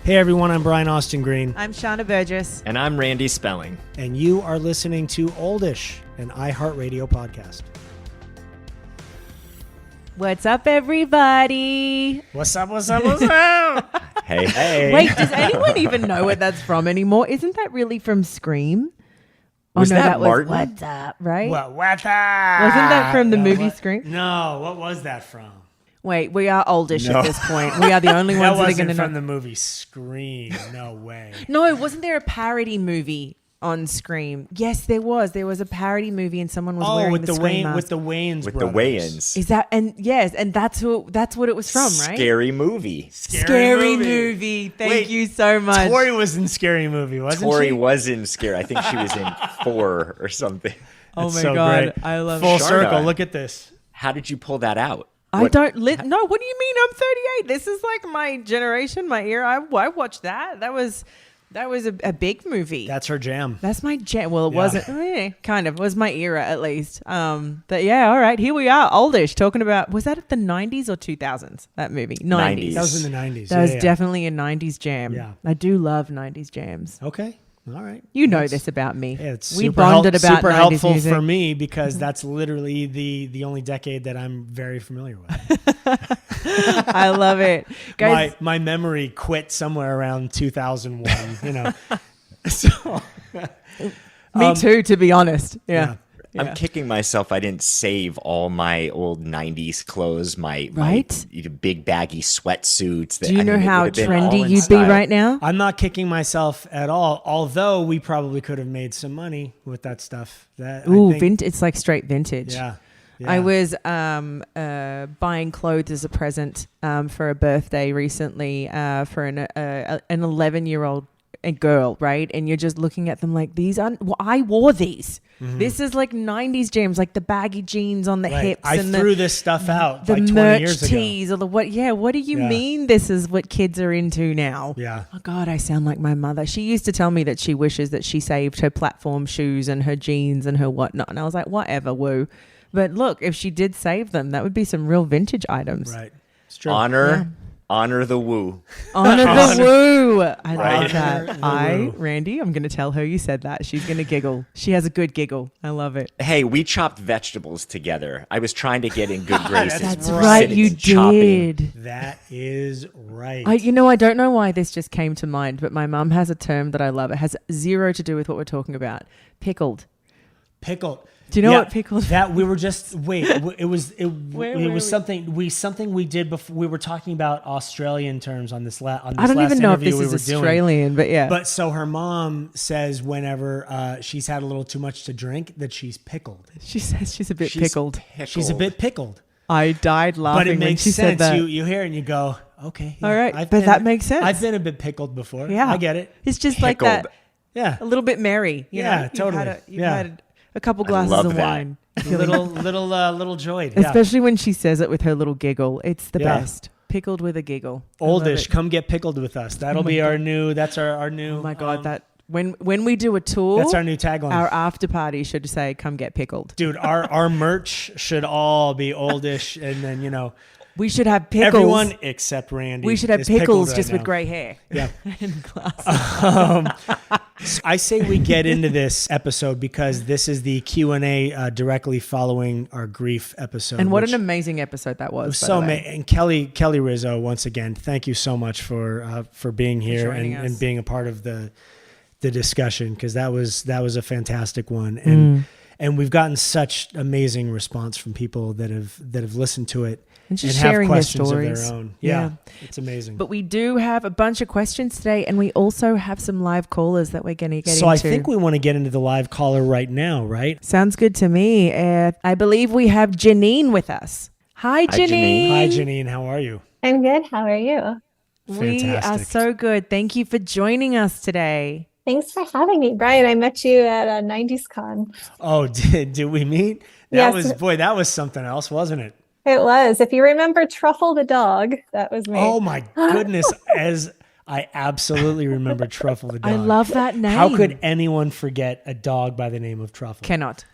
Hey everyone, I'm Brian Austin Green. I'm Sharna Burgess. And I'm Randy Spelling. And you are listening to Oldish, an iHeartRadio podcast. What's up, everybody? What's up, what's up, what's up? Hey. Wait, does anyone even know what that's from anymore? Isn't that really from Scream? Was oh, no, that Martin? Was What's Up, right? What's up? Wasn't that from the movie Scream? No, what was that from? Wait, we are oldish at this point. We are the only ones that are going to know. That wasn't from the movie Scream. No way. No, wasn't there a parody movie on Scream? Yes, there was. There was a parody movie, and someone was wearing the Scream mask. With the Wayans With brothers. the Wayans. Is that and yes, and that's what it was from, right? Scary movie. Scary movie. Thank you so much. Tori was in Scary Movie, wasn't Tori she? was in Scary. I think she was in 4 or something. Oh That's my so God, great. I love Full it. circle. Sharna. Look at this. How did you pull that out? No, what do you mean? I'm 38. This is like my generation, my era. I watched that. That was a big movie. That's her jam. That's my jam. Well, it wasn't. Kind of. It was my era at least. But yeah, all right. Here we are, oldish, talking about. Was that at the 90s or 2000s? That movie, 90s. That was in the 90s. That was definitely a 90s jam. Yeah. I do love 90s jams. Okay. All right. You know this about me. Yeah, it's We super bonded about super 90s helpful music. for me because that's literally the only decade that I'm very familiar with. I love it, guys. My memory quit somewhere around 2001. You know, so Me too, to be honest. Yeah. I'm kicking myself. I didn't save all my old 90s clothes, my big baggy sweatsuits. Do you know how trendy you'd be style. right now? I'm not kicking myself at all. Although we probably could have made some money with that stuff. It's like straight vintage. Yeah. I was buying clothes as a present for a birthday recently for an 11-year-old girl, right? And you're just looking at them like, I wore these. Mm-hmm. This is like 90s jams, like the baggy jeans on the hips. I threw this stuff out the like 20 merch years ago. tees or the what? Yeah, what do you mean this is what kids are into now? Yeah. Oh God, I sound like my mother. She used to tell me that she wishes that she saved her platform shoes and her jeans and her whatnot. And I was like, whatever, woo. But look, if she did save them, that would be some real vintage items. Right. It's true. Honor the woo. Honor the woo. I love that. Woo. Randy, I'm going to tell her you said that. She's going to giggle. She has a good giggle. I love it. Hey, we chopped vegetables together. I was trying to get in good graces. That's right. You did. That is right. I don't know why this just came to mind, but my mum has a term that I love. It has zero to do with what we're talking about. Pickled. Pickled. Do you know what pickled? That we were just it was something we did before. We were talking about Australian terms on this last. I don't even know if this is Australian, but yeah. But so her mom says whenever she's had a little too much to drink that she's pickled. She says she's a bit pickled. She's a bit pickled. I died laughing but it when makes she sense. said that. You hear it and you go, okay, yeah, all right, that makes sense. I've been a bit pickled before. Yeah, I get it. It's just Pickled. like that. Yeah, a little bit merry. You know? Totally. You've had a couple glasses of wine. little joyed. Especially when she says it with her little giggle. It's the best. Pickled with a giggle. Oldish, come get pickled with us. That'll be our new. That's our new. Oh my God, that when we do a tour, that's our new tagline. Our after party should say, "Come get pickled." Dude, our merch should all be oldish, and then we should have pickles. Everyone except Randy. We should have pickles just with gray hair. Yeah. And glasses. I say we get into this episode because this is the Q&A directly following our grief episode. And what an amazing episode that was. So and Kelly Rizzo, once again, thank you so much for being here and being a part of the discussion, because that was a fantastic one. And we've gotten such amazing response from people that have listened to it. And just have sharing their questions stories. of their own. Yeah, it's amazing. But we do have a bunch of questions today, and we also have some live callers that we're going to get into. So I think we want to get into the live caller right now, right? Sounds good to me. I believe we have Janine with us. Hi, Janine. Hi, Janine. How are you? I'm good. How are you? We are so good. Thank you for joining us today. Thanks for having me, Brian. I met you at a 90s con. Oh, did we meet? That was something else, wasn't it? It was. If you remember Truffle the dog, that was me. Oh my goodness. I absolutely remember Truffle the dog. I love that name. How could anyone forget a dog by the name of Truffle? Cannot.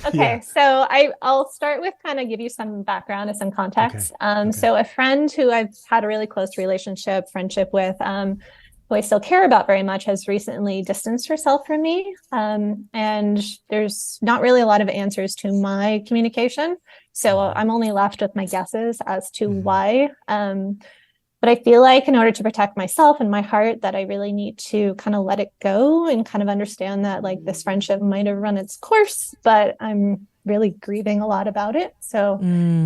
Okay, so I'll start with kind of give you some background and some context. So a friend who I've had a really close friendship with, who I still care about very much, has recently distanced herself from me. And there's not really a lot of answers to my communication. So I'm only left with my guesses as to why. But I feel like in order to protect myself and my heart, that I really need to kind of let it go and kind of understand that like this friendship might have run its course, but I'm really grieving a lot about it. So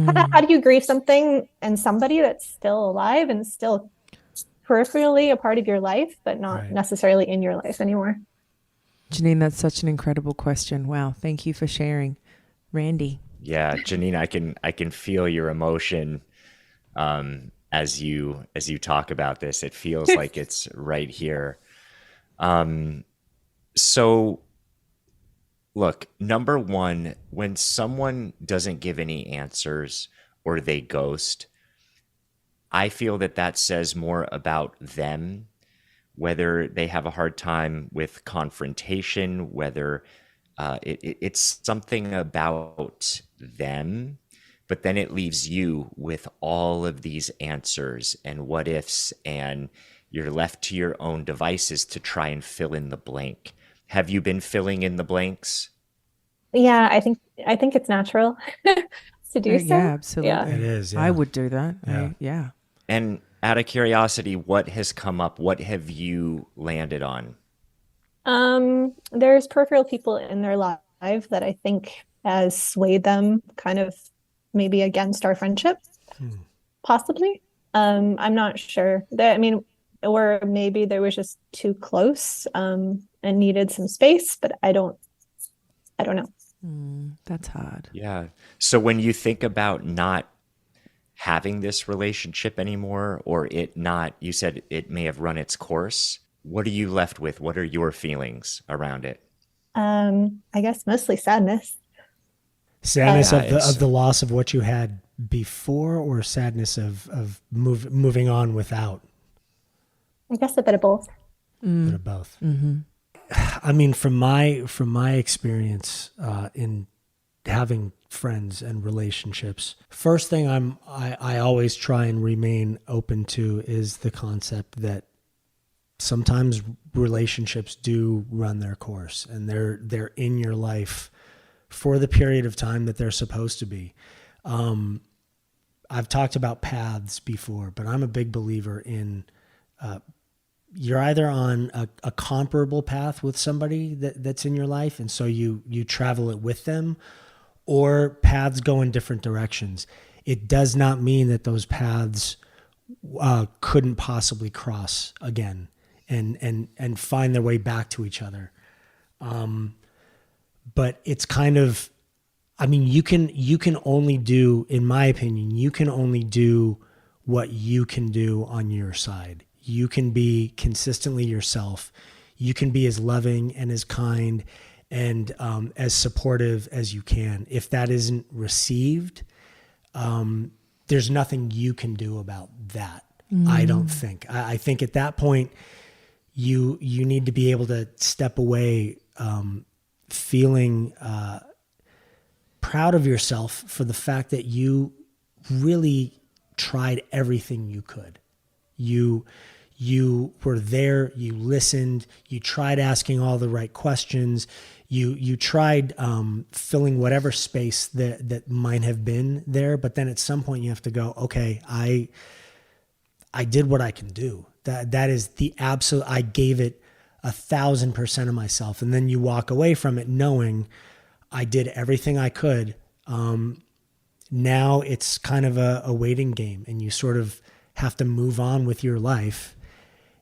how do you grieve something and somebody that's still alive and still peripherally a part of your life, but not necessarily in your life anymore? Janine, that's such an incredible question. Wow. Thank you for sharing. Randy. Yeah, Janine, I can feel your emotion. As you talk about this, it feels like it's right here. So look, number one, when someone doesn't give any answers or they ghost, I feel that says more about them, whether they have a hard time with confrontation, whether it's something about them. But then it leaves you with all of these answers and what ifs, and you're left to your own devices to try and fill in the blank. Have you been filling in the blanks? Yeah, I think it's natural to do so. Yeah, absolutely. Yeah. It is. Yeah. I would do that. Yeah. And out of curiosity, what has come up? What have you landed on? There's peripheral people in their life that I think has swayed them kind of maybe against our friendship, possibly. I'm not sure. Or maybe there was just too close and needed some space, but I don't know. That's hard. Yeah. So when you think about not having this relationship anymore, or you said it may have run its course, what are you left with? What are your feelings around it? I guess mostly sadness. Sadness of the loss of what you had before, or sadness of moving on without? I guess a bit of both. A bit of both. I mean, from my experience in having friends and relationships, first thing I always try and remain open to is the concept that sometimes relationships do run their course, and they're in your life for the period of time that they're supposed to be. I've talked about paths before, but I'm a big believer in you're either on a comparable path with somebody that's in your life, and so you travel it with them, or paths go in different directions. It does not mean that those paths couldn't possibly cross again and find their way back to each other. But it's kind of, I mean, you can only do, in my opinion, you can only do what you can do on your side. You can be consistently yourself. You can be as loving and as kind and as supportive as you can. If that isn't received, there's nothing you can do about that. I don't think. I think at that point, you need to be able to step away, feeling proud of yourself for the fact that you really tried everything you could. You were there, you listened, you tried asking all the right questions, you tried filling whatever space that might have been there, but then at some point you have to go, okay, I did what I can do. That is the absolute, I gave it 1,000% of myself. And then you walk away from it knowing I did everything I could. Now it's kind of a waiting game, and you sort of have to move on with your life.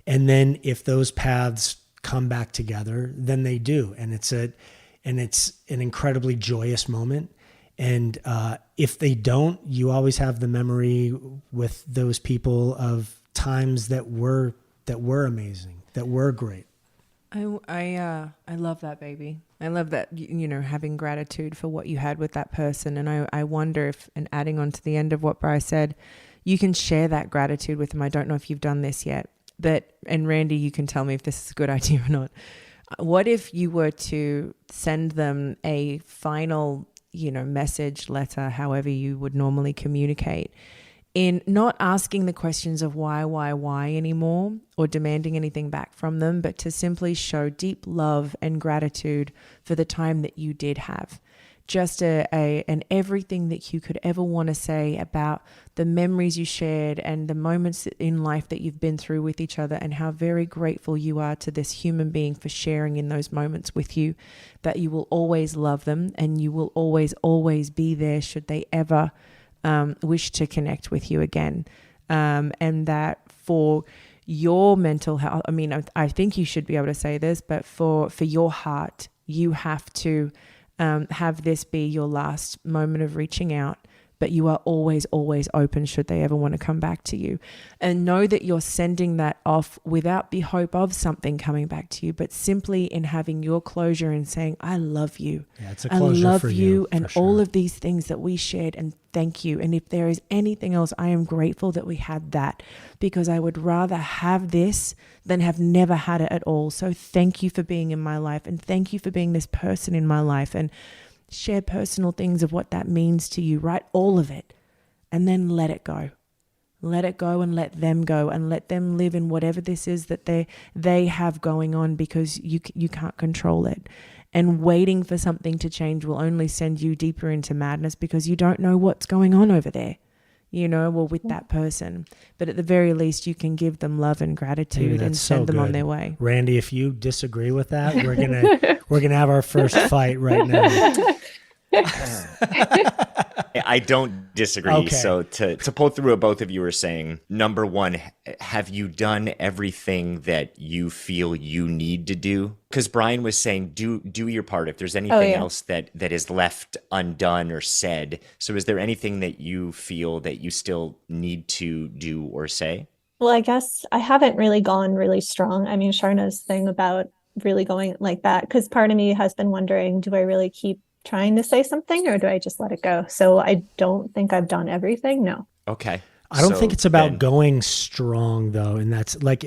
And then if those paths come back together, then they do. And it's an incredibly joyous moment. And if they don't, you always have the memory with those people of times that were amazing, that were great. I love that, baby. I love that, having gratitude for what you had with that person. And I wonder if, and adding on to the end of what Bryce said, you can share that gratitude with them. I don't know if you've done this yet, and Randy, you can tell me if this is a good idea or not. What if you were to send them a final message, letter, however you would normally communicate, in not asking the questions of why anymore or demanding anything back from them, but to simply show deep love and gratitude for the time that you did have. Just an everything that you could ever want to say about the memories you shared and the moments in life that you've been through with each other, and how very grateful you are to this human being for sharing in those moments with you, that you will always love them and you will always be there should they ever wish to connect with you again. And that for your mental health, I mean, I think you should be able to say this, but for your heart, you have to have this be your last moment of reaching out, but you are always open should they ever want to come back to you. And know that you're sending that off without the hope of something coming back to you, but simply in having your closure and saying, I love you. Yeah, it's a closure. I love for you and sure. All of these things that we shared, and thank you. And if there is anything else, I am grateful that we had that, because I would rather have this than have never had it at all. So thank you for being in my life, and thank you for being this person in my life, and share personal things of what that means to you, right? All of it. And then let it go. Let it go and let them go, and let them live in whatever this is that they have going on, because you can't control it. And waiting for something to change will only send you deeper into madness, because you don't know what's going on over there, or with that person. But at the very least, you can give them love and gratitude and send them on their way. Randy, if you disagree with that, we're gonna have our first fight right now. I don't disagree. Okay. So to pull through what both of you are saying, number one, have you done everything that you feel you need to do? Because Brian was saying, do your part. If there's anything else that is left undone or said. So is there anything that you feel that you still need to do or say? Well, I guess I haven't really gone really strong. I mean, Sharna's thing about really going like that, because part of me has been wondering, do I really keep trying to say something, or do I just let it go? So I don't think I've done everything. No. Okay. I don't think it's about going strong though. And that's like,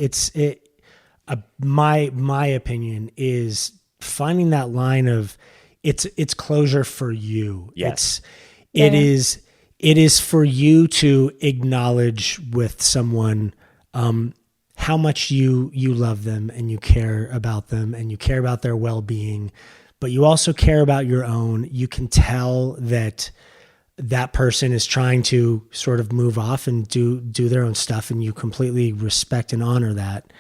my opinion is finding that line of it's closure for you. Yes. It is for you to acknowledge with someone, how much you love them and you care about them and you care about their well-being, but you also care about your own. You can tell that person is trying to sort of move off and do their own stuff, and you completely respect and honor that.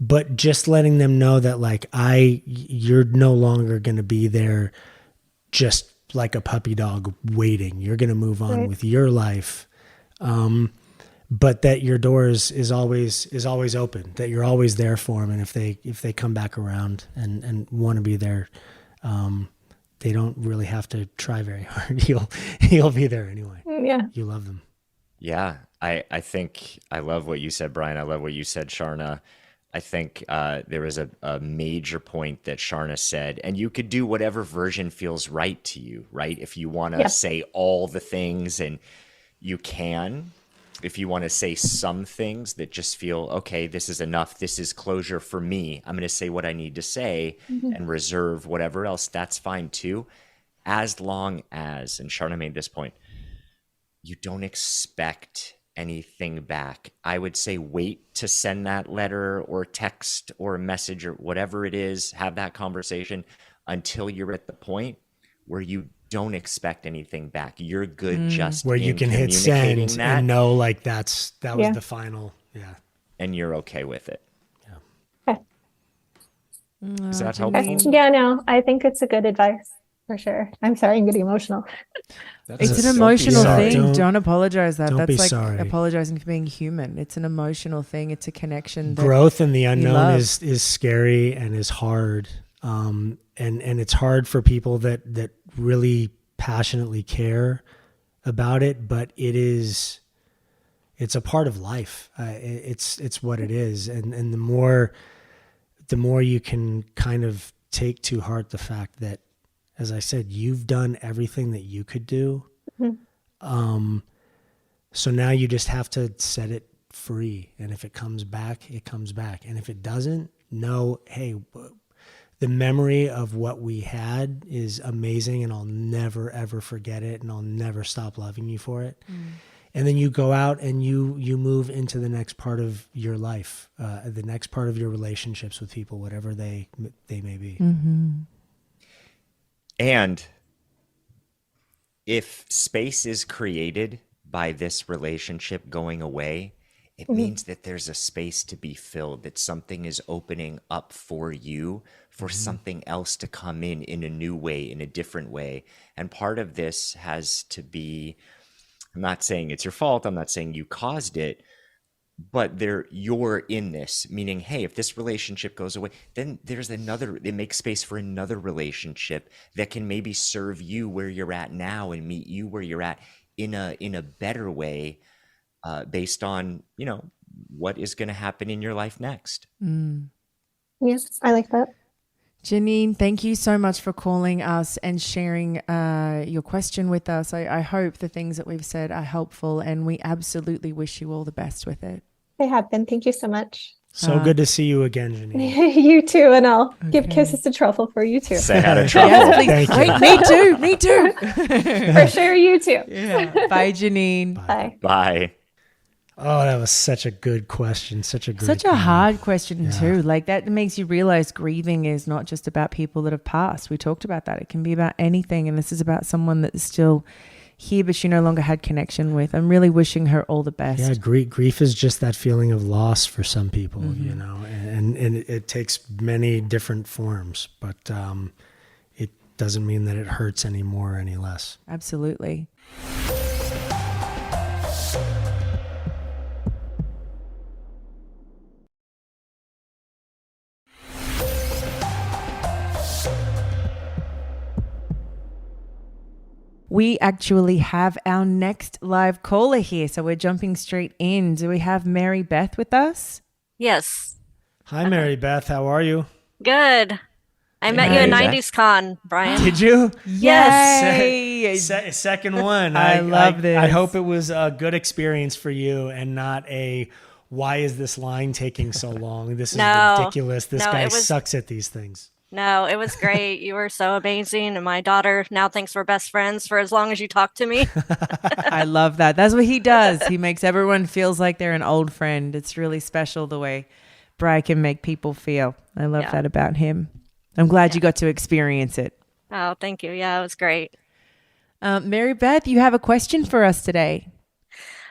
But just letting them know that like, you're no longer going to be there just like a puppy dog waiting. You're going to move on with your life. But that your door is always open, that you're always there for them. And if they come back around and want to be there, they don't really have to try very hard. He'll be there anyway. Yeah. You love them. Yeah. I think I love what you said, Brian. I love what you said, Sharna. I think there was a major point that Sharna said, and you could do whatever version feels right to you, right? If you want to say all the things, and you can. If you want to say some things that just feel, okay, this is enough, this is closure for me, I'm going to say what I need to say and reserve whatever else, that's fine too. As long as, and Sharna made this point, you don't expect anything back. I would say wait to send that letter or text or message or whatever it is, have that conversation until you're at the point where you don't expect anything back. You're good just where you can hit send and know like that was the final. Yeah. And you're okay with it. Yeah. Okay. Is that helpful? Yeah, no, I think it's a good advice for sure. I'm sorry, I'm getting emotional. It's an emotional thing. Don't apologize that. Don't That's like sorry. Apologizing for being human. It's an emotional thing. It's a connection. Growth in the unknown is scary and is hard. And it's hard for people that really passionately care about it, but it's a part of life. It's what it is. And the more you can kind of take to heart the fact that, as I said, you've done everything that you could do. Mm-hmm. So now you just have to set it free. And if it comes back, it comes back. And if it doesn't, hey, the memory of what we had is amazing, and I'll never ever forget it, and I'll never stop loving you for it. And then you go out and you move into the next part of your life, the next part of your relationships with people, whatever they may be. And if space is created by this relationship going away, it means that there's a space to be filled, that something is opening up for you, for something else to come in a new way, in a different way. And part of this has to be, I'm not saying it's your fault, I'm not saying you caused it, but you're in this, meaning, hey, if this relationship goes away, then there's another, it makes space for another relationship that can maybe serve you where you're at now and meet you where you're at in a better way, based on, what is going to happen in your life next. Yes, I like that. Janine, thank you so much for calling us and sharing your question with us. I hope the things that we've said are helpful, and we absolutely wish you all the best with it. They have been. Thank you so much. So good to see you again, Janine. You too, and I'll give kisses to Truffle for you too. Say hi to Truffle. Yes, please. Wait, me too. For sure, you too. Yeah. Bye, Janine. Bye. Bye. Oh, that was such a good question. Such a hard question too. Like, that makes you realize grieving is not just about people that have passed. We talked about that. It can be about anything. And this is about someone that's still here, but she no longer had connection with. I'm really wishing her all the best. Yeah, grief is just that feeling of loss for some people, and it takes many different forms, but it doesn't mean that it hurts any more or any less. Absolutely. We actually have our next live caller here, so we're jumping straight in. Do we have Mary Beth with us? Yes. Hi, Mary Beth. How are you? Good. I met you at 90s Con, Brian. Did you? Yes. Second one. I love this. I hope it was a good experience for you and not a, why is this line taking so long? This is ridiculous. This guy sucks at these things. No, it was great. You were so amazing. And my daughter now thinks we're best friends for as long as you talk to me. I love that. That's what he does. He makes everyone feels like they're an old friend. It's really special the way Bri can make people feel. I love that about him. I'm glad you got to experience it. Oh, thank you. Yeah, it was great. Mary Beth, you have a question for us today.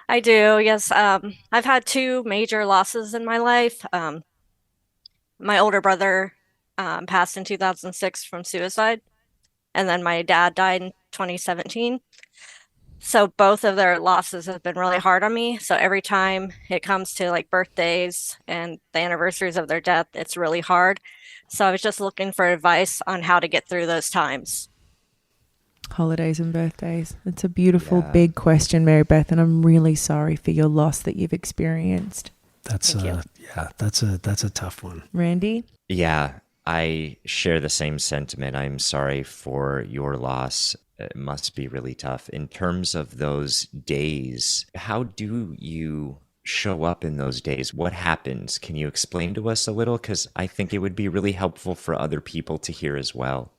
I do. Yes. I've had two major losses in my life. My older brother passed in 2006 from suicide, and then my dad died in 2017. So both of their losses have been really hard on me. So every time it comes to like birthdays and the anniversaries of their death, it's really hard. So I was just looking for advice on how to get through those times. Holidays and birthdays. It's a beautiful, big question, Mary Beth, and I'm really sorry for your loss that you've experienced. That's a tough one. Randy? Yeah, I share the same sentiment. I'm sorry for your loss. It must be really tough. In terms of those days, how do you show up in those days? What happens? Can you explain to us a little? Because I think it would be really helpful for other people to hear as well.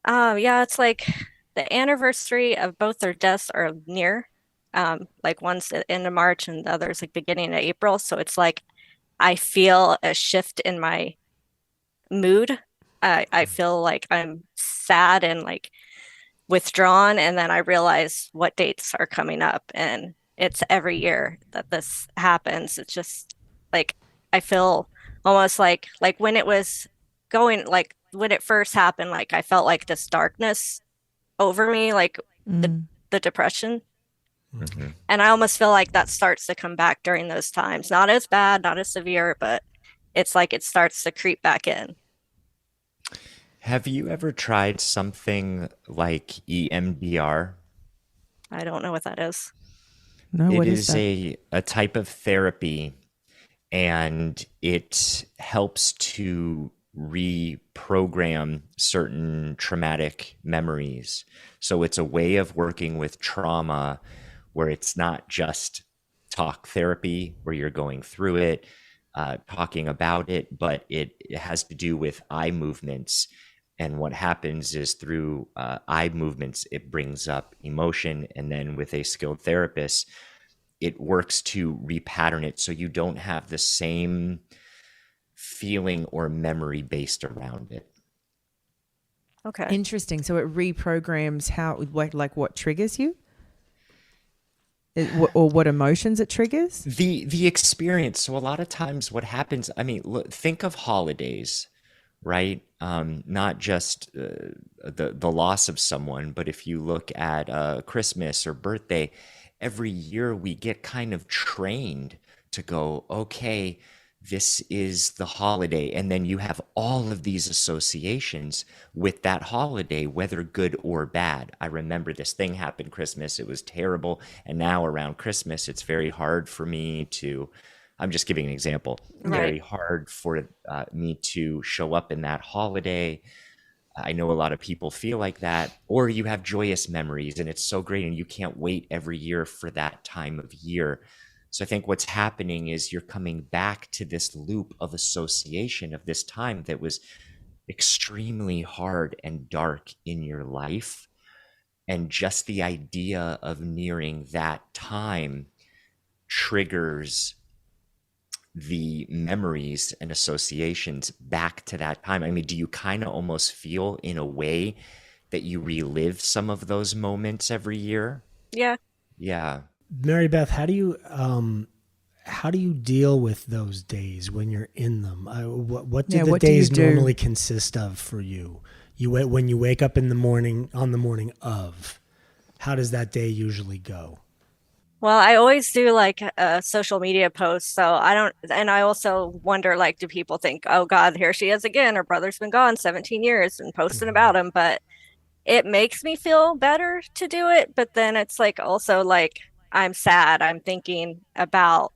Yeah, it's like the anniversary of both their deaths are near. Like one's at the end of March and the other's like beginning of April. So it's like I feel a shift in my mood. I feel like I'm sad and like withdrawn, and then I realize what dates are coming up, and it's every year that this happens. It's just like I feel almost like when it was going, like when it first happened, like I felt like this darkness over me, like the depression. Mm-hmm. And I almost feel like that starts to come back during those times. Not as bad, not as severe, but it's like it starts to creep back in. Have you ever tried something like EMDR? I don't know what that is. No, what It is is that? a type of therapy, and it helps to reprogram certain traumatic memories. So it's a way of working with trauma where it's not just talk therapy where you're going through it, talking about it, but it has to do with eye movements. And what happens is through eye movements, it brings up emotion. And then with a skilled therapist, it works to repattern it so you don't have the same feeling or memory based around it. Okay. Interesting. So it reprograms what triggers you? Or what emotions it triggers? The experience. So a lot of times what happens, I mean, look, think of holidays, right? Not just the loss of someone, but if you look at Christmas or birthday, every year we get kind of trained to go, okay, this is the holiday. And then you have all of these associations with that holiday, whether good or bad. I remember this thing happened Christmas. It was terrible. And now around Christmas, it's very hard for me to, I'm just giving an example, very hard for me to show up in that holiday. I know a lot of people feel like that, or you have joyous memories and it's so great and you can't wait every year for that time of year. So I think what's happening is you're coming back to this loop of association of this time that was extremely hard and dark in your life. And just the idea of nearing that time triggers the memories and associations back to that time. I mean, do you kind of almost feel in a way that you relive some of those moments every year? Yeah. Yeah. Mary Beth, how do you deal with those days when you're in them? What do the days normally consist of for you? When you wake up in the morning, on the morning of, how does that day usually go? Well, I always do like a social media post. So I also wonder, like, do people think, oh God, here she is again, her brother's been gone 17 years and posting about him. But it makes me feel better to do it. But then it's like, also like, I'm sad. I'm thinking about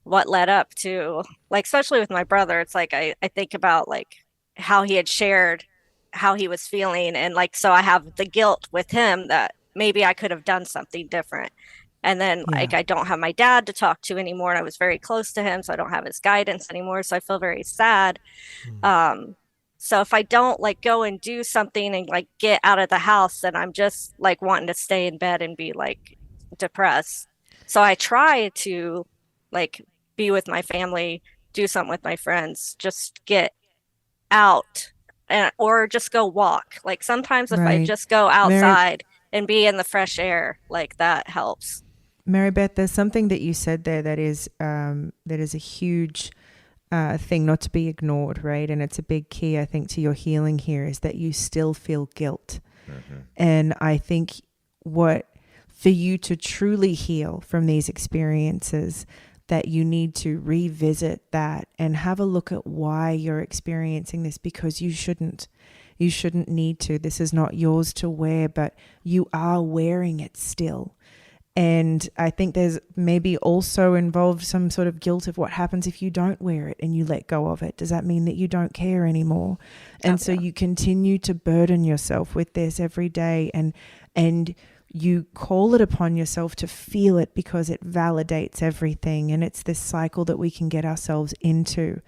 what led up to, like, especially with my brother, it's like I think about like how he had shared how he was feeling. And like, so I have the guilt with him that maybe I could have done something different. And then like I don't have my dad to talk to anymore. And I was very close to him, so I don't have his guidance anymore. So I feel very sad. So if I don't like go and do something and like get out of the house, then I'm just like wanting to stay in bed and be like depressed. So I try to like be with my family, do something with my friends, just get out or just go walk. Like sometimes if I just go outside and be in the fresh air, like that helps. Mary Beth, there's something that you said there that is a huge thing not to be ignored, right? And it's a big key, I think, to your healing here is that you still feel guilt. And I think for you to truly heal from these experiences, that you need to revisit that and have a look at why you're experiencing this, because you shouldn't need to. This is not yours to wear, but you are wearing it still. And I think there's maybe also involved some sort of guilt of what happens if you don't wear it and you let go of it. Does that mean that you don't care anymore? And so you continue to burden yourself with this every day, and you call it upon yourself to feel it because it validates everything. And it's this cycle that we can get ourselves into,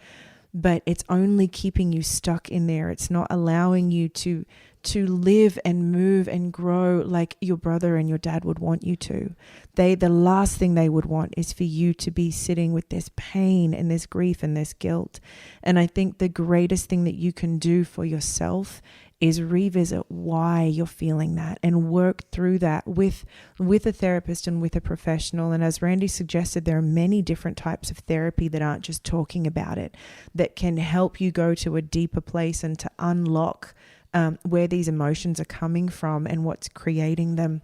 but it's only keeping you stuck in there. It's not allowing you to live and move and grow like your brother and your dad would want you to. The last thing they would want is for you to be sitting with this pain and this grief and this guilt. And I think the greatest thing that you can do for yourself is revisit why you're feeling that and work through that with a therapist and with a professional. And as Randy suggested, there are many different types of therapy that aren't just talking about it, that can help you go to a deeper place and to unlock where these emotions are coming from and what's creating them,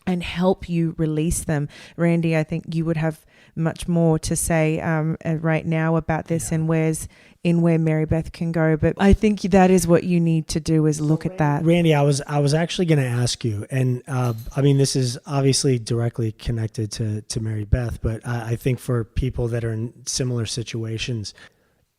and help you release them. Randy, I think you would have much more to say right now about this and where Mary Beth can go. But I think that is what you need to do, is look at that. Randy, I was actually going to ask you, and I mean, this is obviously directly connected to Mary Beth, but I think for people that are in similar situations,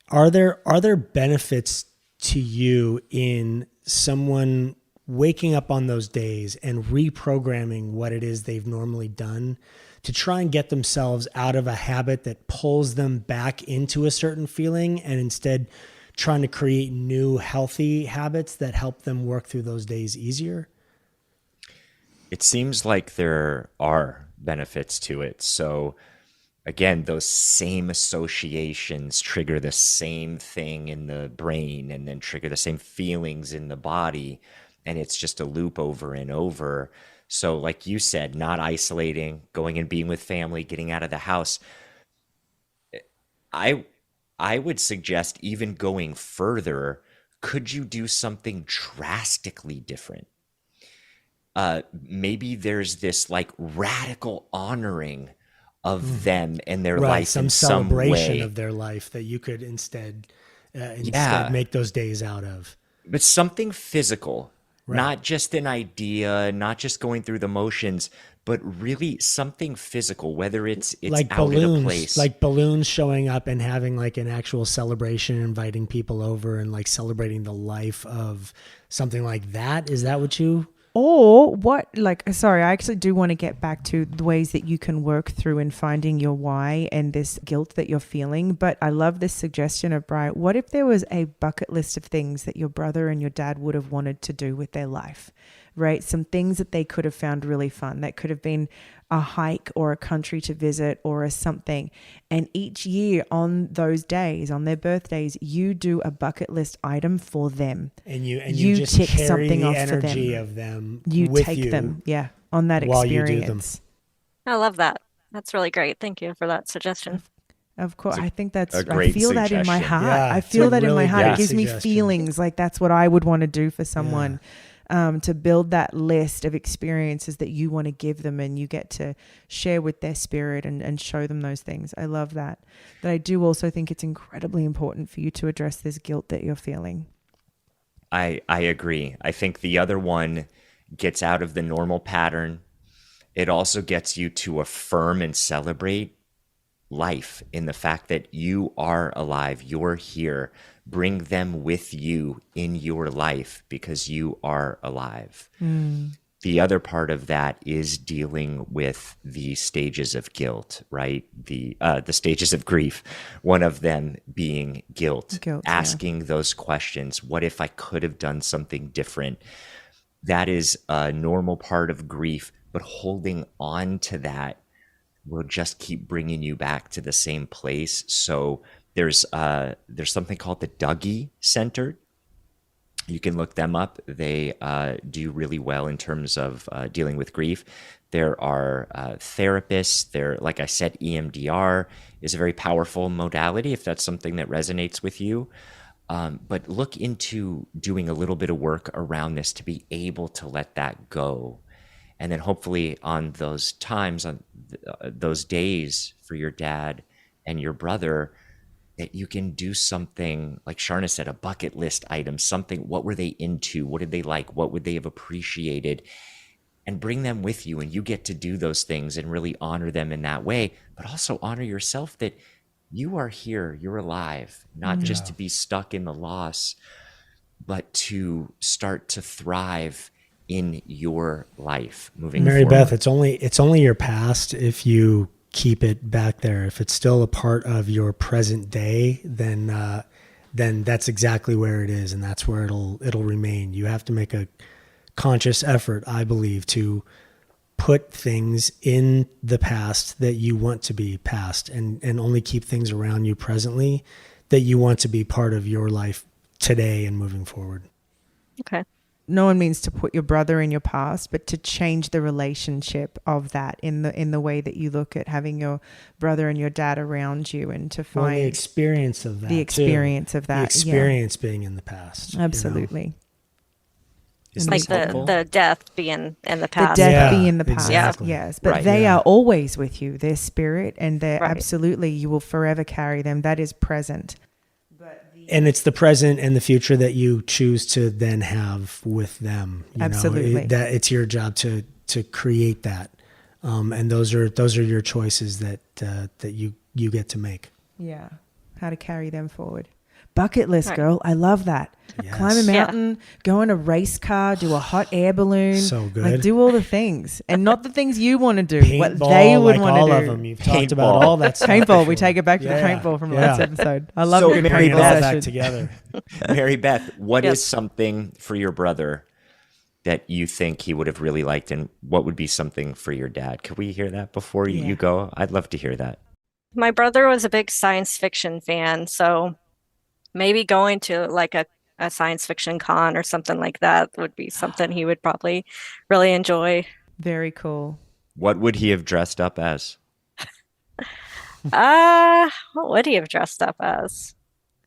are there benefits to you in someone waking up on those days and reprogramming what it is they've normally done to try and get themselves out of a habit that pulls them back into a certain feeling, and instead trying to create new healthy habits that help them work through those days easier? It seems like there are benefits to it. So again, those same associations trigger the same thing in the brain and then trigger the same feelings in the body. And it's just a loop over and over. So like you said, not isolating, going and being with family, getting out of the house. I would suggest even going further, could you do something drastically different? Maybe there's this like radical honoring of them and their life, some in celebration some way of their life that you could instead Yeah. make those days out of. But something physical, Right. not just an idea, not just going through the motions, but really something physical, whether it's Like out at a balloons, place. like balloons showing up and having like an actual celebration, inviting people over and like celebrating the life of something like that. Is that what you? Or what, like, sorry, I actually do want to get back to the ways that you can work through in finding your why and this guilt that you're feeling. But I love this suggestion of Bright. What if there was a bucket list of things that your brother and your dad would have wanted to do with their life, right? Some things that they could have found really fun. That could have been a hike or a country to visit or a something. And each year on those days, on their birthdays, you do a bucket list item for them. And you just tick carry something the off for energy them. of them You with take you them, on that while you do them. experience. I love that. That's really great. Thank you for that suggestion. Of course, It's I think that's. a I great feel that in my suggestion. heart. Yeah, I it's feel a that in my really heart. great It gives me suggestion. feelings like that's what I would want to do for someone. To build that list of experiences that you want to give them, and you get to share with their spirit and show them those things. I love that. But I do also think it's incredibly important for you to address this guilt that you're feeling. I agree. I think the other one gets out of the normal pattern. It also gets you to affirm and celebrate life in the fact that you are alive, you're here. Bring them with you in your life because you are alive. The other part of that is dealing with the stages of guilt, right? The stages of grief. One of them being guilt. Asking those questions. What if I could have done something different? That is a normal part of grief, but holding on to that will just keep bringing you back to the same place. So there's something called the Dougie Center. You can look them up. They do really well in terms of dealing with grief. There are therapists. There, like I said, EMDR is a very powerful modality if that's something that resonates with you. But look into doing a little bit of work around this to be able to let that go. And then hopefully on those times, on those days for your dad and your brother, that you can do something, like Sharna said, a bucket list item, something, what were they into? What did they like? What would they have appreciated? And bring them with you, and you get to do those things and really honor them in that way, but also honor yourself that you are here, you're alive, not just to be stuck in the loss, but to start to thrive in your life moving Mary forward. Beth, it's only your past if you keep it back there. If it's still a part of your present day, then that's exactly where it is, and that's where it'll remain. You have to make a conscious effort, I believe, to put things in the past that you want to be past, and only keep things around you presently that you want to be part of your life today and moving forward. Okay. No one means to put your brother in your past, but to change the relationship of that in the way that you look at having your brother and your dad around you, and to find the experience of that. The experience of that. The experience being in the past. Absolutely. Is Like this helpful? the death being in the The past. death be in the past. exactly. Yes. But Right. they are always with you. Their spirit, and they're Right. absolutely, you will forever carry them. That is present. And it's the present and the future that you choose to then have with them. You Absolutely. know, that it's your job to create that. And those are your choices that you get to make. Yeah. How to carry them forward. bucket list, girl. I love that. Yes. Climb a mountain, go in a race car, do a hot air balloon. So good. Like, do all the things, and not the things you want to do. Paintball, what they would like want to do. All of them. You've talked about all that stuff. Paintball. Before. We take it back to the paintball from last episode. I love it. Bringing it all back together. Mary Beth, what is something for your brother that you think he would have really liked, and what would be something for your dad? Could we hear that before you go? I'd love to hear that. My brother was a big science fiction fan, so maybe going to like a science fiction con or something like that would be something he would probably really enjoy. Very cool. What would he have dressed up as? What would he have dressed up as?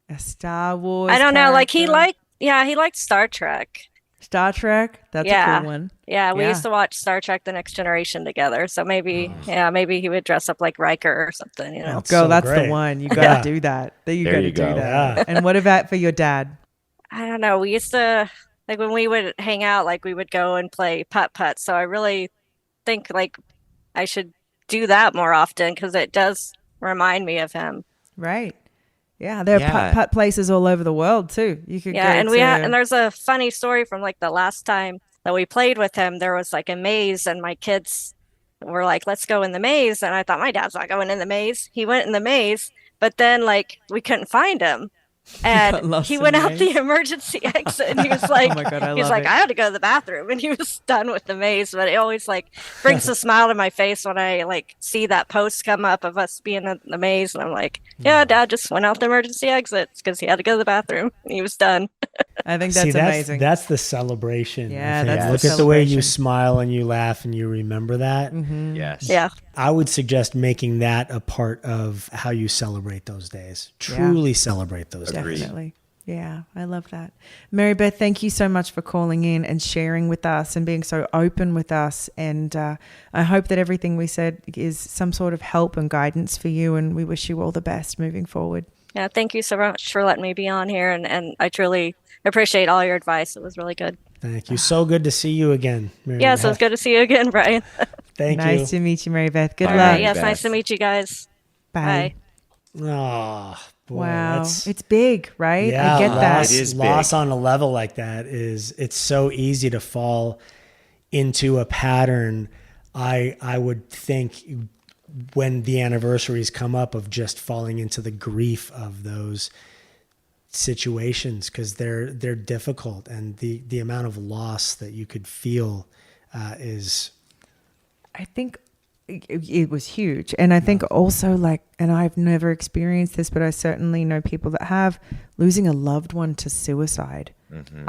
A Star Wars I don't know. character. Like he liked Star Trek. Star Trek? That's a cool one. Yeah, we used to watch Star Trek: The Next Generation together. So maybe he would dress up like Riker or something, you know. That's the one. You got to do that. You got to do that. Yeah. And what about for your dad? I don't know. We used to, like, when we would hang out, like, we would go and play putt-putt. So I really think, like, I should do that more often because it does remind me of him. Right. Yeah, there are putt-putt places all over the world, too. You could go and there's a funny story from, like, the last time that we played with him. There was, like, a maze, and my kids were like, let's go in the maze. And I thought, my dad's not going in the maze. He went in the maze, but then, like, we couldn't find him. And he went out the emergency exit, and he was like, oh my God, I had to go to the bathroom, and he was done with the maze. But it always like brings a smile to my face when I like see that post come up of us being in the maze, and I'm like, yeah, Dad just went out the emergency exit because he had to go to the bathroom. And he was done. I think that's amazing. That's the celebration. Yeah, that's look at the way you smile and you laugh and you remember that. Mm-hmm. Yes. Yeah. I would suggest making that a part of how you celebrate those days. Truly celebrate those days. Definitely. Yeah, I love that. Mary Beth, thank you so much for calling in and sharing with us and being so open with us. And I hope that everything we said is some sort of help and guidance for you. And we wish you all the best moving forward. Yeah, thank you so much for letting me be on here. And I truly appreciate all your advice. It was really good. Thank you. So good to see you again, Mary Beth. Yes, it was good to see you again, Brian. Thank you. Nice to meet you, Mary Beth. Good luck. Right, yes, nice to meet you guys. Bye. Oh, boy, wow. It's big, right? Yeah, I get that. It is loss big. on a level like that it's so easy to fall into a pattern. I would think when the anniversaries come up of just falling into the grief of those situations because they're difficult, and the amount of loss that you could feel is, I think it was huge. And I think also, like, and I've never experienced this, but I certainly know people that have, losing a loved one to suicide. Mm-hmm.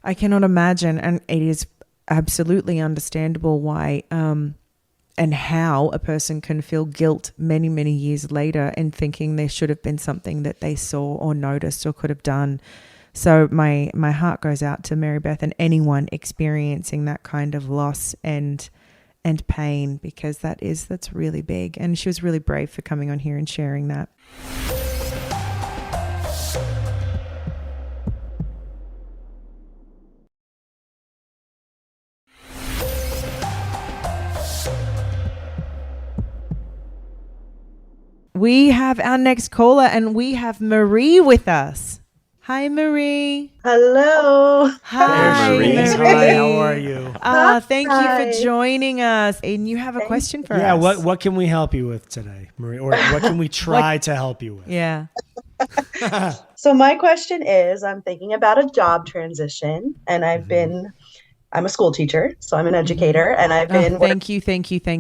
I cannot imagine, and it is absolutely understandable why and how a person can feel guilt many, many years later and thinking there should have been something that they saw or noticed or could have done. So my heart goes out to Mary Beth and anyone experiencing that kind of loss and pain, because that's really big. And she was really brave for coming on here and sharing that. We have our next caller, and we have Marie with us. Hi, Marie. Hello. Hi, Marie. Hi, how are you? Thank you for joining us. And you have a question for us. Yeah, what can we help you with today, Marie? Or what can we try to help you with? Yeah. So my question is, I'm thinking about a job transition, and I'm a school teacher, so I'm an educator, and I've been thank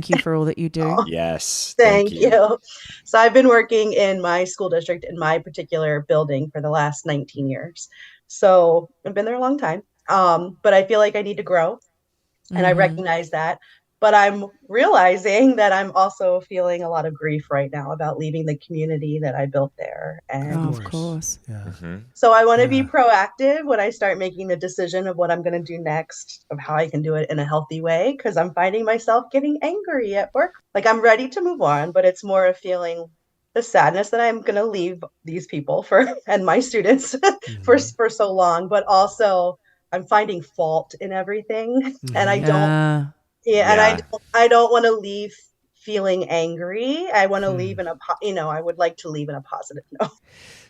you for all that you do. Yes. Thank you. So I've been working in my school district in my particular building for the last 19 years. So I've been there a long time. But I feel like I need to grow, and I recognize that. But I'm realizing that I'm also feeling a lot of grief right now about leaving the community that I built there. And of course. Yeah. Mm-hmm. so I want to be proactive when I start making the decision of what I'm going to do next, of how I can do it in a healthy way, because I'm finding myself getting angry at work. Like, I'm ready to move on, but it's more of feeling the sadness that I'm going to leave these people and my students for so long, but also I'm finding fault in everything. And I don't. And I don't want to leave feeling angry. I want to leave in I would like to leave in a positive note.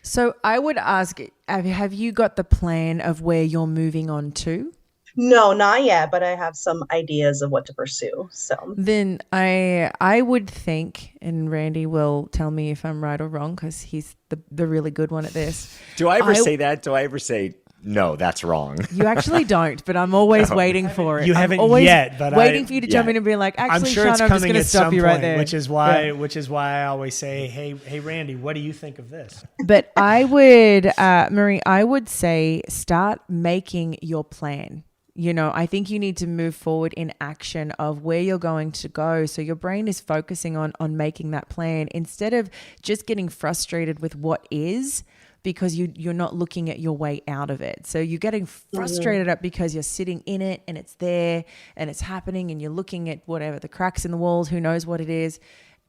So I would ask, have you got the plan of where you're moving on to? No, not yet, but I have some ideas of what to pursue. So then I would think, and Randy will tell me if I'm right or wrong because he's the really good one at this. Do I ever say that? Do I ever say, no, that's wrong? You actually don't, but I'm always waiting for it. You haven't always yet, but waiting for you to jump in and be like, actually, I'm sure Sharna, it's I'm just coming going to at stop some you point, right there. which is why I always say, hey, Randy, what do you think of this? But I would, Marie, I would say start making your plan. You know, I think you need to move forward in action of where you're going to go. So your brain is focusing on making that plan instead of just getting frustrated with what is, because you're not looking at your way out of it. So you're getting frustrated up because you're sitting in it and it's there and it's happening and you're looking at whatever, the cracks in the walls, who knows what it is.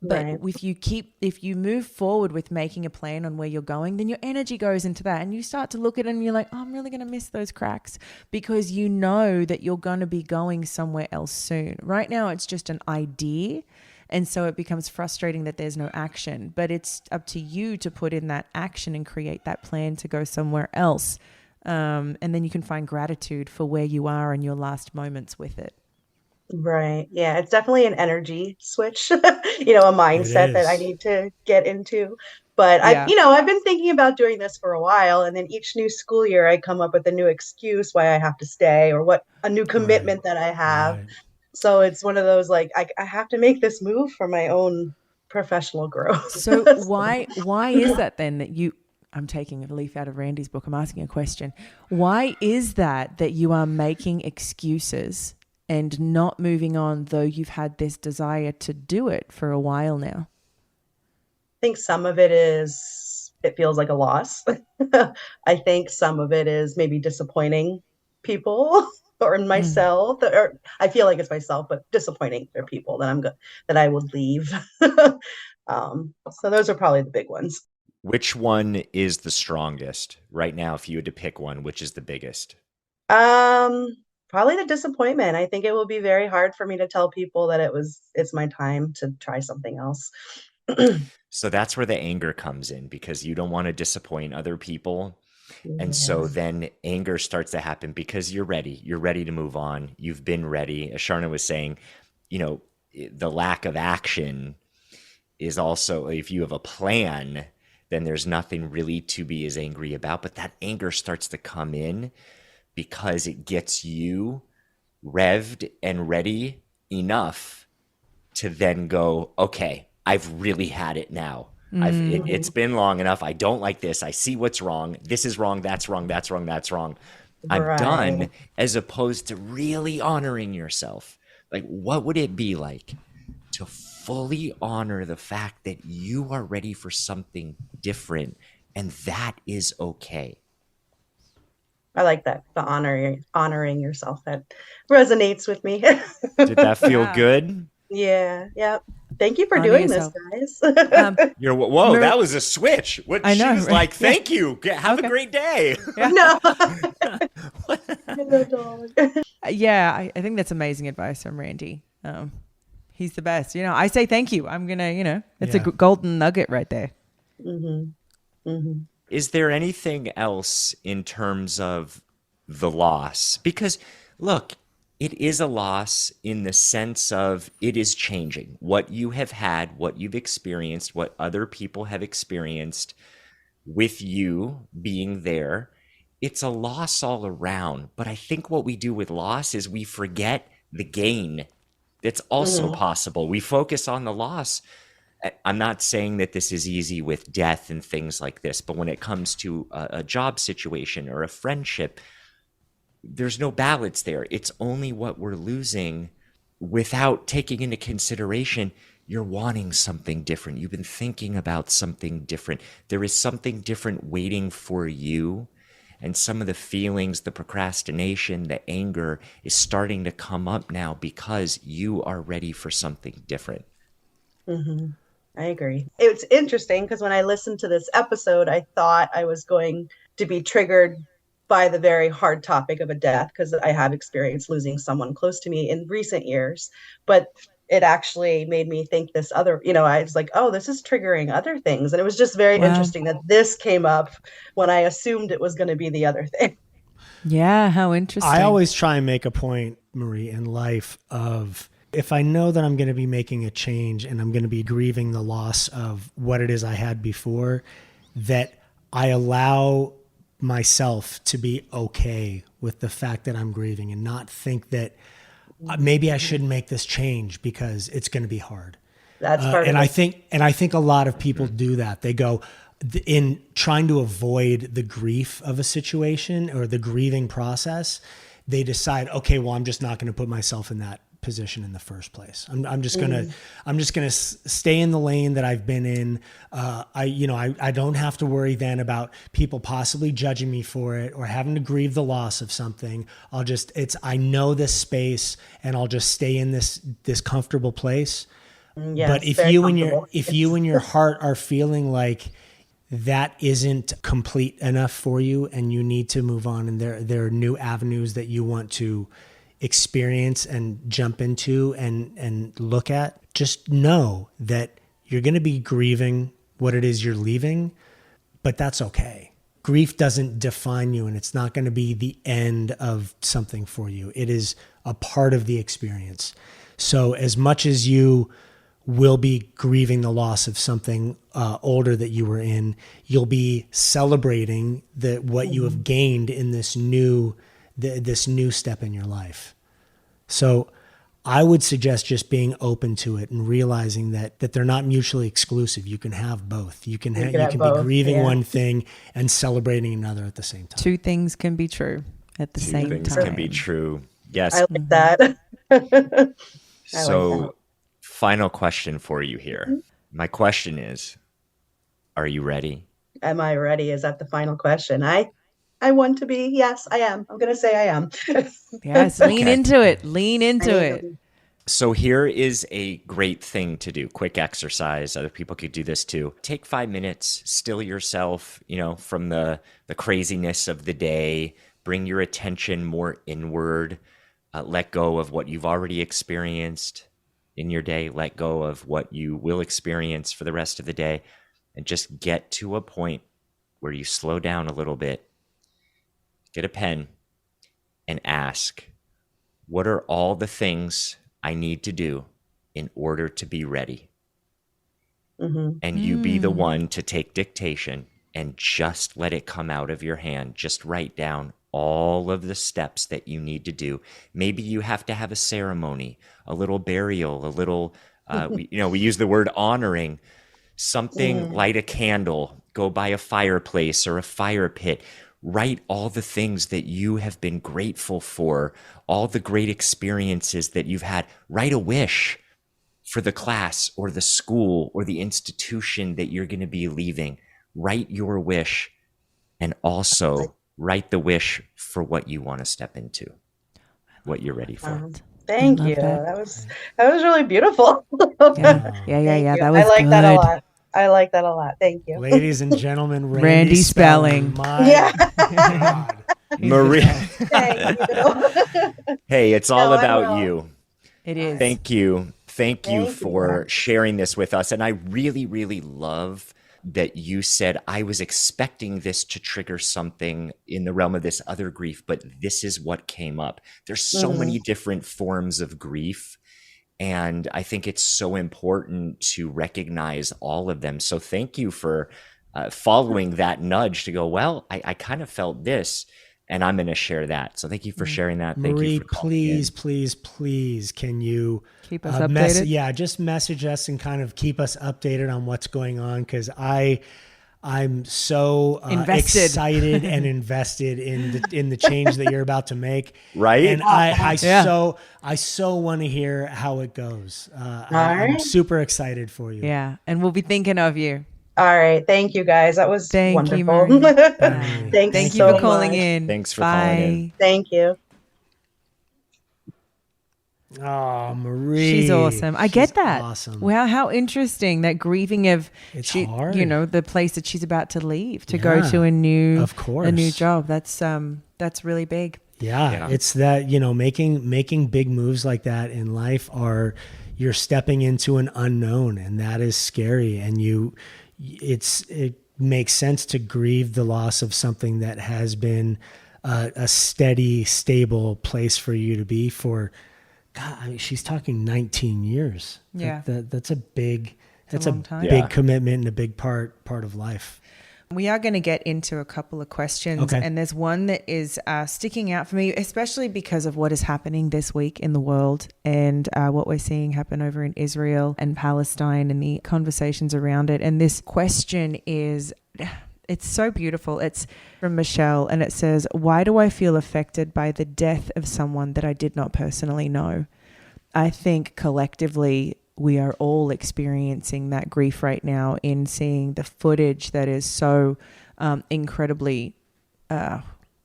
But if you move forward with making a plan on where you're going, then your energy goes into that and you start to look at it and you're like, oh, I'm really going to miss those cracks, because you know that you're going to be going somewhere else soon. Right now, it's just an idea. And so it becomes frustrating that there's no action, but it's up to you to put in that action and create that plan to go somewhere else. And then you can find gratitude for where you are and your last moments with it. Right. Yeah, it's definitely an energy switch, a mindset that I need to get into. But I've been thinking about doing this for a while, and then each new school year I come up with a new excuse why I have to stay or what a new commitment that I have. Right. So it's one of those, like, I have to make this move for my own professional growth. So why is that then that I'm taking a leaf out of Randy's book. I'm asking a question. Why is that you are making excuses and not moving on, though you've had this desire to do it for a while now? I think some of it feels like a loss. I think some of it is maybe disappointing people or myself, or I feel like it's myself, but disappointing their people that I would leave. So those are probably the big ones. Which one is the strongest right now? If you had to pick one, which is the biggest? Probably the disappointment. I think it will be very hard for me to tell people that it's my time to try something else. So that's where the anger comes in, because you don't want to disappoint other people. And so then anger starts to happen because you're ready. You're ready to move on. You've been ready. As Sharna was saying, the lack of action is also, if you have a plan, then there's nothing really to be as angry about. But that anger starts to come in because it gets you revved and ready enough to then go, okay, I've really had it now. It's been long enough. I don't like this. I see what's wrong. This is wrong. That's wrong. That's wrong. That's wrong. I'm done, as opposed to really honoring yourself. Like, what would it be like to fully honor the fact that you are ready for something different, and that is okay? I like that. The honoring yourself. That resonates with me. Did that feel good? Yeah. Thank you for doing this, guys. Whoa, that was a switch. I know, she's like, thank you. Have a great day. No. I think that's amazing advice from Randy. He's the best. I say thank you. I'm going to, it's a golden nugget right there. Mm-hmm. Mm-hmm. Is there anything else in terms of the loss? Because, look, it is a loss in the sense of it is changing. What you have had, what you've experienced, what other people have experienced with you being there, it's a loss all around. But I think what we do with loss is we forget the gain that's also possible. We focus on the loss. I'm not saying that this is easy with death and things like this, but when it comes to a job situation or a friendship, there's no balance there. It's only what we're losing without taking into consideration you're wanting something different. You've been thinking about something different. There is something different waiting for you. And some of the feelings, the procrastination, the anger is starting to come up now because you are ready for something different. Mm-hmm. I agree. It's interesting because when I listened to this episode, I thought I was going to be triggered by the very hard topic of a death, because I have experienced losing someone close to me in recent years. But it actually made me think this other, I was like, oh, this is triggering other things. And it was just very interesting that this came up when I assumed it was going to be the other thing. Yeah, how interesting. I always try and make a point, Marie, in life of, if I know that I'm going to be making a change and I'm going to be grieving the loss of what it is I had before, that I allow myself to be okay with the fact that I'm grieving and not think that maybe I shouldn't make this change because it's going to be hard. That's part of it. I think a lot of people do that. They go in trying to avoid the grief of a situation or the grieving process. They decide, okay, well, I'm just not going to put myself in that position in the first place. I'm just gonna stay in the lane that I've been in. I don't have to worry then about people possibly judging me for it or having to grieve the loss of something. I know this space and I'll just stay in this comfortable place. Yes, but if you and your heart are feeling like that isn't complete enough for you and you need to move on, and there are new avenues that you want to experience and jump into and look at, just know that you're going to be grieving what it is you're leaving, but that's okay. Grief doesn't define you, and it's not going to be the end of something for you. It is a part of the experience. So as much as you will be grieving the loss of something older that you were in, you'll be celebrating what you have gained in this new step in your life. So I would suggest just being open to it and realizing that they're not mutually exclusive. You can have both. You can be grieving one thing and celebrating another at the same time. Two things can be true at the same time. Two things can be true. Yes. I like that. So final question for you here. My question is, are you ready? Am I ready? Is that the final question? I want to be. Yes, I am. I'm going to say I am. Yes, lean into it. Lean into it. So here is a great thing to do. Quick exercise. Other people could do this too. Take 5 minutes, still yourself, from the craziness of the day. Bring your attention more inward. Let go of what you've already experienced in your day. Let go of what you will experience for the rest of the day. And just get to a point where you slow down a little bit. Get a pen and ask, what are all the things I need to do in order to be ready? Mm-hmm. And you be the one to take dictation and just let it come out of your hand. Just write down all of the steps that you need to do. Maybe you have to have a ceremony, a little burial, a little, we use the word honoring, something, light a candle, go by a fireplace or a fire pit. Write all the things that you have been grateful for, all the great experiences that you've had. Write a wish for the class or the school or the institution that you're going to be leaving. Write your wish, and also write the wish for what you want to step into, what you're ready for. Thank you. That was really beautiful. Yeah. That was I like good. that a lot. I like that a lot. Thank you. Ladies and gentlemen, Randy Spelling. My God. Marie. Thank you. Hey, it's all about you. It is. Thank you. Thank you for sharing this with us. And I really, really love that you said, I was expecting this to trigger something in the realm of this other grief, but this is what came up. There's so many different forms of grief. And I think it's so important to recognize all of them. So thank you for following that nudge to go, well, I kind of felt this, and I'm going to share that. So thank you for sharing that. Thank Marie, you for please, can you keep us updated? Just message us and kind of keep us updated on what's going on, because I'm so excited and invested in the change that you're about to make. Right. And I so want to hear how it goes. I'm super excited for you. Yeah. And we'll be thinking of you. All right. Thank you, guys. That was wonderful. Thank you for calling in. Thanks for calling in. Thank you. Oh, Marie. She's awesome. I get that. Awesome. Wow, how interesting that grieving of hard. The place that she's about to leave to go to a new job. That's really big. Yeah. It's that, making big moves like that in life are, you're stepping into an unknown, and that is scary. And it makes sense to grieve the loss of something that has been a steady, stable place for you to be for, God, I mean, she's talking 19 years. Yeah. That's a big time. big commitment and a big part of life. We are going to get into a couple of questions, and there's one that is sticking out for me, especially because of what is happening this week in the world and what we're seeing happen over in Israel and Palestine and the conversations around it. And this question is, it's so beautiful. It's from Michelle, and it says, "Why do I feel affected by the death of someone that I did not personally know?" I think collectively we are all experiencing that grief right now in seeing the footage that is so incredibly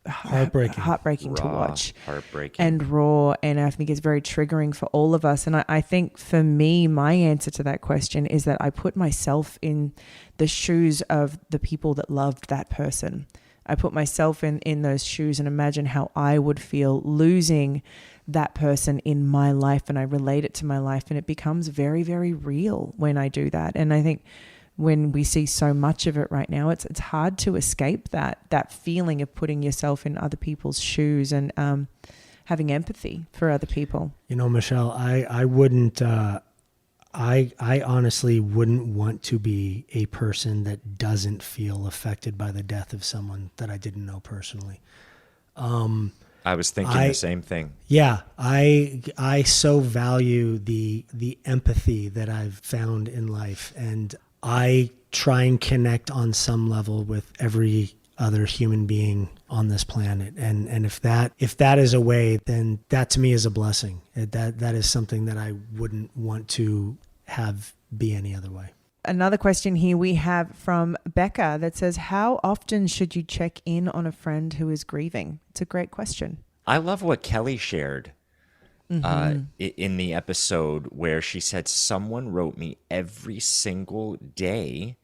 heartbreaking to watch, and raw. And I think it's very triggering for all of us. And I think for me, my answer to that question is that I put myself in the shoes of the people that loved that person. I put myself in those shoes and imagine how I would feel losing that person in my life, and I relate it to my life, and it becomes very, very real when I do that. And I think when we see so much of it right now, it's hard to escape that feeling of putting yourself in other people's shoes and having empathy for other people. You know, Michelle, I wouldn't. I honestly wouldn't want to be a person that doesn't feel affected by the death of someone that I didn't know personally. I was thinking the same thing. Yeah, I so value the empathy that I've found in life, and I try and connect on some level with every other human being on this planet. And if that is a way, then that to me is a blessing. That is something that I wouldn't want to have be any other way. Another question here we have from Becca that says, "How often should you check in on a friend who is grieving?" It's a great question. I love what Kelly shared in the episode where she said, "Someone wrote me every single day."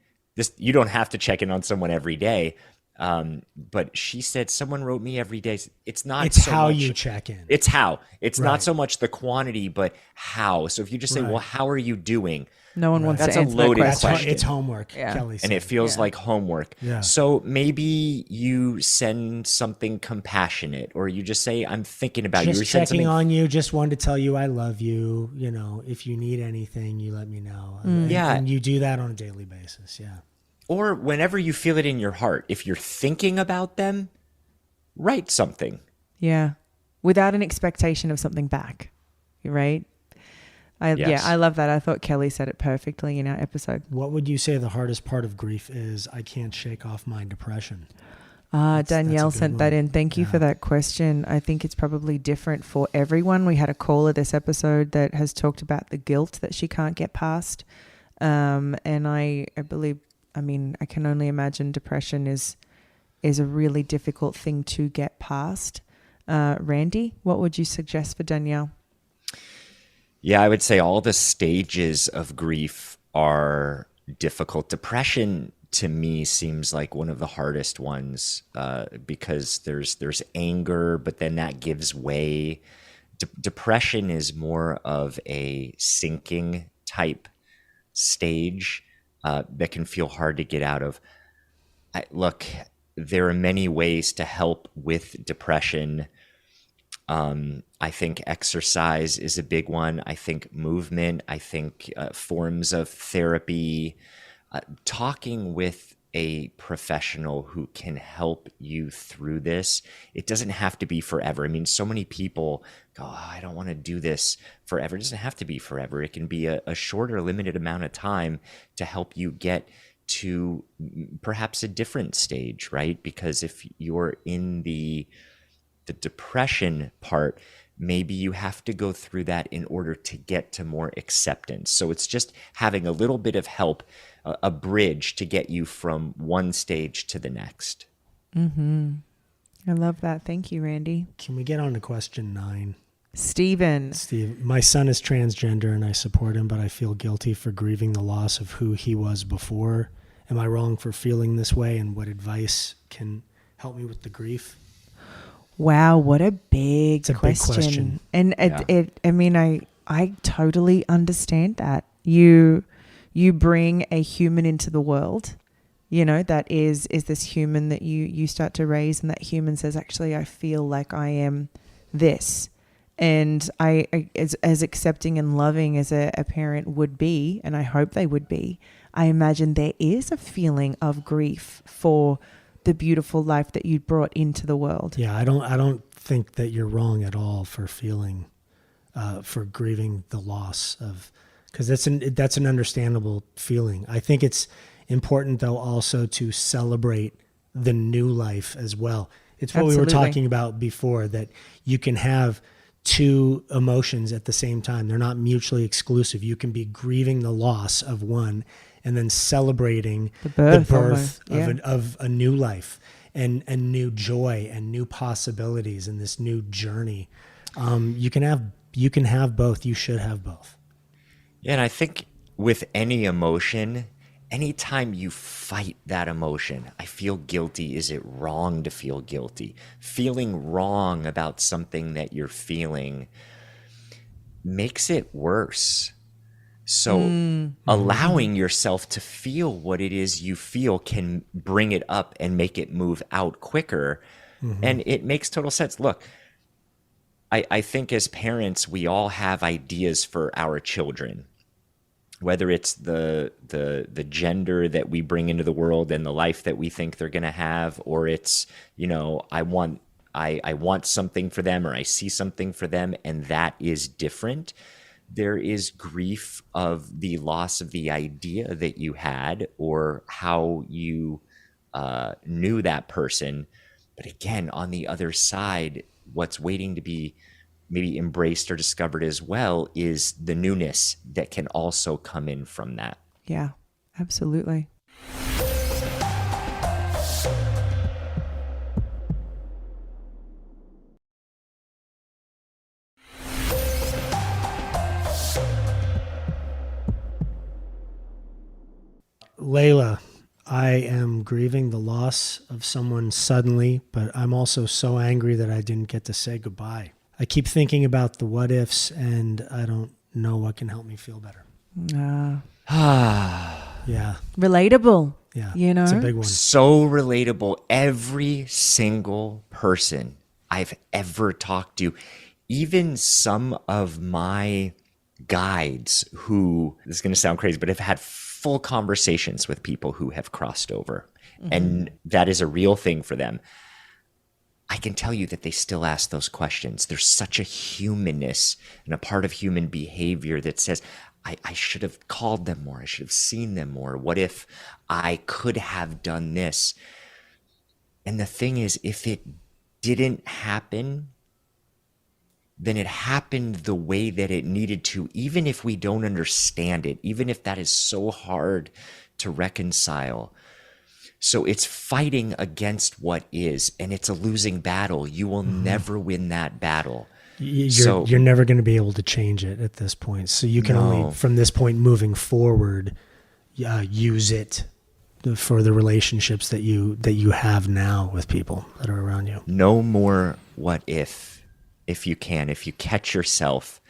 You don't have to check in on someone every day, but she said, "Someone wrote me every day." It's not. It's so how much, you check in. It's how. It's right. not so much the quantity, but how. So if you just say, "Well, how are you doing?" No one wants to answer that question. That's a loaded question. It's homework, Kelly said. And it feels like homework. Yeah. So maybe you send something compassionate, or you just say, "I'm thinking about you." Just checking on you. Just wanted to tell you I love you. You know, if you need anything, you let me know. And you do that on a daily basis. Yeah. Or whenever you feel it in your heart, if you're thinking about them, write something. Yeah. Without an expectation of something back. Right? Yes. I love that. I thought Kelly said it perfectly in our episode. What would you say the hardest part of grief is? I can't shake off my depression. Danielle sent that in. Thank you for that question. I think it's probably different for everyone. We had a caller this episode that has talked about the guilt that she can't get past. And I believe, I can only imagine depression is a really difficult thing to get past. Randy, what would you suggest for Danielle? Yeah, I would say all the stages of grief are difficult. Depression to me seems like one of the hardest ones because there's anger, but then that gives way. Depression is more of a sinking type stage that can feel hard to get out of. Look, there are many ways to help with depression. I think exercise is a big one. I think movement. I think forms of therapy. Talking with a professional who can help you through this. It doesn't have to be forever. I mean, so many people go, I don't want to do this forever. It doesn't have to be forever. It can be a shorter, limited amount of time to help you get to perhaps a different stage, right? Because if you're in the depression part, maybe you have to go through that in order to get to more acceptance. So it's just having a little bit of help, a bridge to get you from one stage to the next. Mm-hmm. I love that. Thank you, Randy. Can we get on to question 9? Steve, my son is transgender and I support him, but I feel guilty for grieving the loss of who he was before. Am I wrong for feeling this way, and what advice can help me with the grief? Wow, what a big question. And I totally understand that. You bring a human into the world, you know, that is this human that you start to raise, and that human says, actually, I feel like I am this. And I as accepting and loving as a parent would be, and I hope they would be, I imagine there is a feeling of grief for the beautiful life that you brought into the world. Yeah, I don't think that you're wrong at all for feeling, for grieving the loss of, because that's an understandable feeling. I think it's important though also to celebrate the new life as well. It's what Absolutely. we were talking about before, that you can have two emotions at the same time. They're not mutually exclusive. You can be grieving the loss of one and then celebrating the birth of a new life and new joy and new possibilities in this new journey. You can have both. You should have both. Yeah, and I think with any emotion, anytime you fight that emotion, I feel guilty. Is it wrong to feel guilty? Feeling wrong about something that you're feeling makes it worse. So allowing yourself to feel what it is you feel can bring it up and make it move out quicker. And it makes total sense. Look, I think as parents, we all have ideas for our children, whether it's the gender that we bring into the world and the life that we think they're going to have, or it's, you know, I want something for them, or I see something for them, and that is different. There is grief of the loss of the idea that you had or how you knew that person. But again, on the other side, what's waiting to be maybe embraced or discovered as well is the newness that can also come in from that. Yeah, absolutely. Layla, I am grieving the loss of someone suddenly, but I'm also so angry that I didn't get to say goodbye. I keep thinking about the what ifs, and I don't know what can help me feel better. Yeah. Relatable. Yeah. You know? It's a big one. So relatable. Every single person I've ever talked to, even some of my guides who, this is going to sound crazy, but have had full conversations with people who have crossed over. And that is a real thing for them. I can tell you that they still ask those questions. There's such a humanness and a part of human behavior that says, I should have called them more. I should have seen them more. What if I could have done this? And the thing is, if it didn't happen, then it happened the way that it needed to, even if we don't understand it, even if that is so hard to reconcile. So it's fighting against what is, and it's a losing battle. You will never win that battle. You're never going to be able to change it at this point. So you can only, from this point moving forward, use it for the relationships that you have now with people that are around you. No more what if you can. If you catch yourself,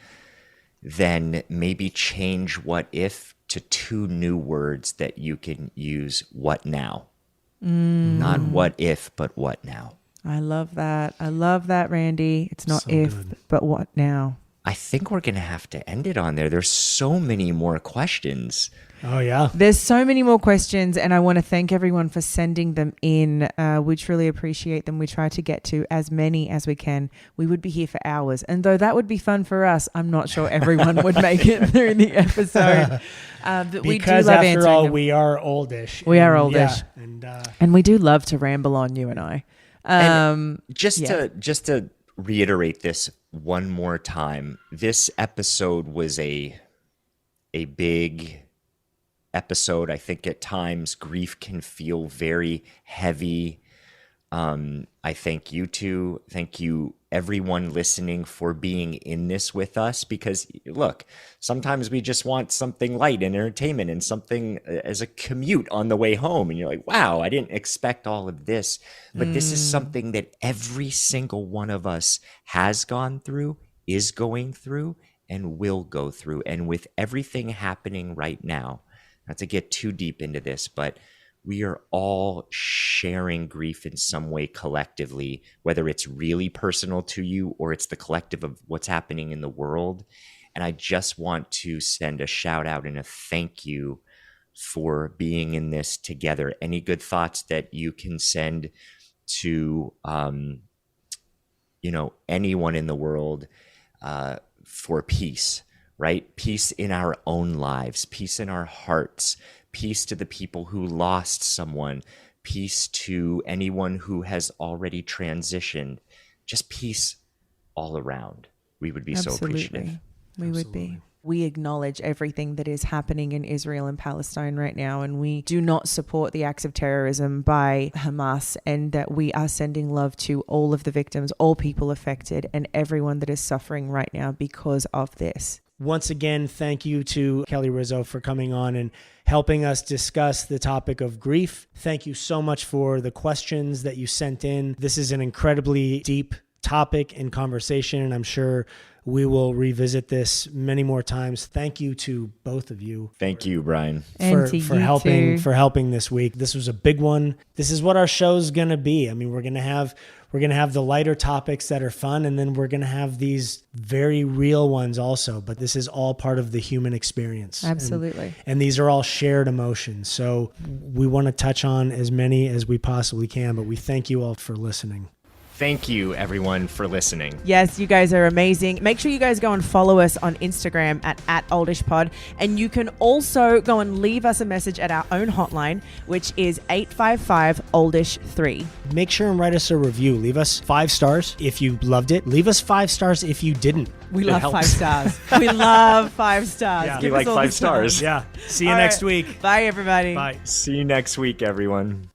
then maybe change what if to two new words that you can use: what now? Not what if, but what now. I love that. I love that, Randy. It's not So if, good. but what now? I think we're going to have to end it on there. There's so many more questions. Oh, yeah. There's so many more questions, and I want to thank everyone for sending them in. We truly appreciate them. We try to get to as many as we can. We would be here for hours, and though that would be fun for us, I'm not sure everyone would make it through the episode. But we do love after answering all, them. we are oldish. We are oldish. Yeah, And we do love to ramble on, you and I. And just to reiterate this one more time, this episode was a big episode. I think at times grief can feel very heavy. I thank you two. Thank you, everyone listening, for being in this with us, because look, sometimes we just want something light and entertainment and something as a commute on the way home. And you're like, wow, I didn't expect all of this. But this is something that every single one of us has gone through, is going through, and will go through. And with everything happening right now, not to get too deep into this, but we are all sharing grief in some way collectively, whether it's really personal to you or it's the collective of what's happening in the world. And I just want to send a shout out and a thank you for being in this together. Any good thoughts that you can send to, anyone in the world for peace, right? Peace in our own lives, peace in our hearts, peace to the people who lost someone, peace to anyone who has already transitioned, just peace all around. We would be so appreciative. We would be. We acknowledge everything that is happening in Israel and Palestine right now, and we do not support the acts of terrorism by Hamas, and that we are sending love to all of the victims, all people affected, and everyone that is suffering right now because of this. Once again, thank you to Kelly Rizzo for coming on and helping us discuss the topic of grief. Thank you so much for the questions that you sent in. This is an incredibly deep topic and conversation, and I'm sure we will revisit this many more times. Thank you to both of you. Thank you, Brian, for helping this week. This was a big one. This is what our show's gonna be. I mean, we're gonna have the lighter topics that are fun, and then we're gonna have these very real ones also. But this is all part of the human experience. Absolutely. And these are all shared emotions. So we want to touch on as many as we possibly can. But we thank you all for listening. Thank you, everyone, for listening. Yes, you guys are amazing. Make sure you guys go and follow us on Instagram at @oldishpod. And you can also go and leave us a message at our own hotline, which is 855-OLDISH3. Make sure and write us a review. Leave us 5 stars if you loved it. Leave us 5 stars if you didn't. We love 5 stars. We love 5 stars. Yeah. We like 5 stars. Yeah. See you next week. Bye, everybody. Bye. See you next week, everyone.